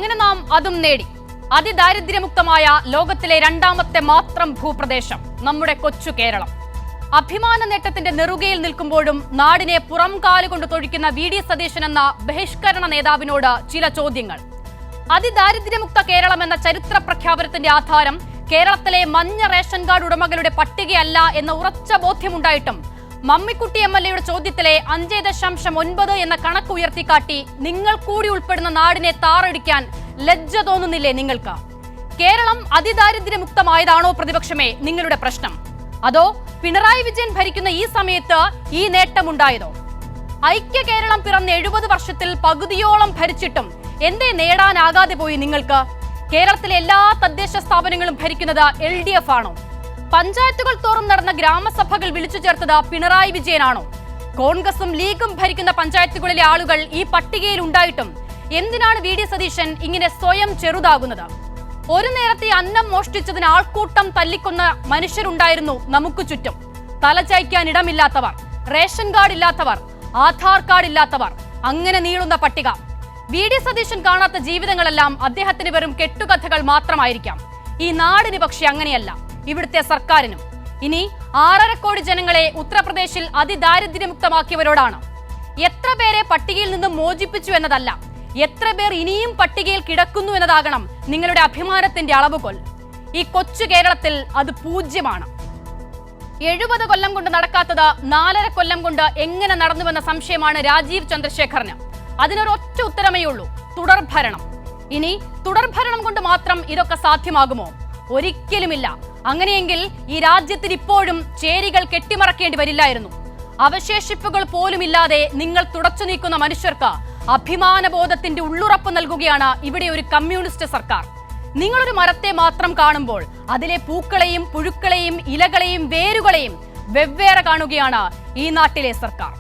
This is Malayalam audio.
അങ്ങനെ നാം അതും നേടി. അതിദാരിദ്ര്യമുക്തമായ ലോകത്തിലെ രണ്ടാമത്തെ മാത്രം ഭൂപ്രദേശം നമ്മുടെ കൊച്ചു കേരളം. അഭിമാന നേട്ടത്തിന്റെ നെറുകയിൽ നിൽക്കുമ്പോഴും നാടിനെ പുറം കാലുകൊണ്ട് തൊഴിക്കുന്ന വി.ഡി. സതീശൻ എന്ന ബഹിഷ്കരണ നേതാവിനോട് ചില ചോദ്യങ്ങൾ. അതിദാരിദ്ര്യമുക്ത കേരളം എന്ന ചരിത്ര പ്രഖ്യാപനത്തിന്റെ ആധാരം കേരളത്തിലെ മഞ്ഞ റേഷൻ കാർഡ് ഉടമകളുടെ പട്ടികയല്ല എന്ന ഉറച്ച ബോധ്യമുണ്ടായിട്ടും മമ്മിക്കുട്ടി എം.എൽ.എയുടെ ചോദ്യത്തിലെ 5.9 എന്ന കണക്ക് ഉയർത്തിക്കാട്ടി നിങ്ങൾ കൂടി ഉൾപ്പെടുന്ന നാടിനെ താറടിക്കാൻ ലജ്ജ തോന്നുന്നില്ലേ നിങ്ങൾക്ക്? കേരളം അതിദാരിദ്ര്യമുക്തമായതാണോ പ്രതിപക്ഷമേ നിങ്ങളുടെ പ്രശ്നം? അതോ പിണറായി വിജയൻ ഭരിക്കുന്ന ഈ സമയത്ത് ഈ നേട്ടമുണ്ടായതോ? ഐക്യ കേരളം പിറന്ന 70 വർഷത്തിൽ പകുതിയോളം ഭരിച്ചിട്ടും എന്തേ നേടാനാകാതെ പോയി നിങ്ങൾക്ക്? കേരളത്തിലെ എല്ലാ തദ്ദേശ സ്ഥാപനങ്ങളും ഭരിക്കുന്നത് LDF ആണോ? പഞ്ചായത്തുകൾ തോറും നടന്ന ഗ്രാമസഭകൾ വിളിച്ചു ചേർത്തത് പിണറായി വിജയനാണോ? കോൺഗ്രസും ലീഗും ഭരിക്കുന്ന പഞ്ചായത്തുകളിലെ ആളുകൾ ഈ പട്ടികയിൽ ഉണ്ടായിട്ടും എന്തിനാണ് വി.ഡി. സതീശൻ ഇങ്ങനെ സ്വയം ചെറുതാകുന്നത്? ഒരു നേരത്തെ അന്നം മോഷ്ടിച്ചതിന് ആൾക്കൂട്ടം തല്ലിക്കൊന്ന മനുഷ്യരുണ്ടായിരുന്നു നമുക്ക് ചുറ്റും. തലചായ്ക്കാൻ ഇടമില്ലാത്തവർ, റേഷൻ കാർഡ് ഇല്ലാത്തവർ, ആധാർ കാർഡ് ഇല്ലാത്തവർ, അങ്ങനെ നീളുന്ന പട്ടിക. വി.ഡി. സതീശൻ കാണാത്ത ജീവിതങ്ങളെല്ലാം അദ്ദേഹത്തിന് വെറും കെട്ടുകഥകൾ മാത്രമായിരിക്കാം. ഈ നാടിന് പക്ഷെ അങ്ങനെയല്ല, ഇവിടുത്തെ സർക്കാരിനും. ഇനി 6.5 കോടി ജനങ്ങളെ ഉത്തർപ്രദേശിൽ അതിദാരിദ്ര്യമുക്തമാക്കിയവരോടാണ്. എത്ര പേരെ പട്ടികയിൽ നിന്നും മോചിപ്പിച്ചു എന്നതല്ല, എത്ര പേർ ഇനിയും പട്ടികയിൽ കിടക്കുന്നു എന്നതാകണം നിങ്ങളുടെ അഭിമാനത്തിന്റെ അളവുകോൽ. ഈ കൊച്ചു കേരളത്തിൽ അത് 0-ആണ്. 70 കൊല്ലം കൊണ്ട് നടക്കാത്തത് 4.5 കൊല്ലം കൊണ്ട് എങ്ങനെ നടന്നുവെന്ന സംശയമാണ് രാജീവ് ചന്ദ്രശേഖറിന്. അതിനൊരൊറ്റ ഉത്തരമേ ഉള്ളൂ: തുടർഭരണം. ഇനി തുടർഭരണം കൊണ്ട് മാത്രം ഇതൊക്കെ സാധ്യമാകുമോ? ഒരിക്കലുമില്ല. അങ്ങനെയെങ്കിൽ ഈ രാജ്യത്തിന് ഇപ്പോഴും ചേരികൾ കെട്ടിമറക്കേണ്ടി വരില്ലായിരുന്നു. അവശേഷിപ്പുകൾ പോലുമില്ലാതെ നിങ്ങൾ തുടച്ചു നീക്കുന്ന മനുഷ്യർക്ക് അഭിമാനബോധത്തിന്റെ ഉള്ളുറപ്പ് നൽകുകയാണ് ഇവിടെ ഒരു കമ്മ്യൂണിസ്റ്റ് സർക്കാർ. നിങ്ങളൊരു മരത്തെ മാത്രം കാണുമ്പോൾ അതിലെ പൂക്കളെയും പുഴുക്കളെയും ഇലകളെയും വേരുകളെയും വെവ്വേറെ കാണുകയാണ് ഈ നാട്ടിലെ സർക്കാർ.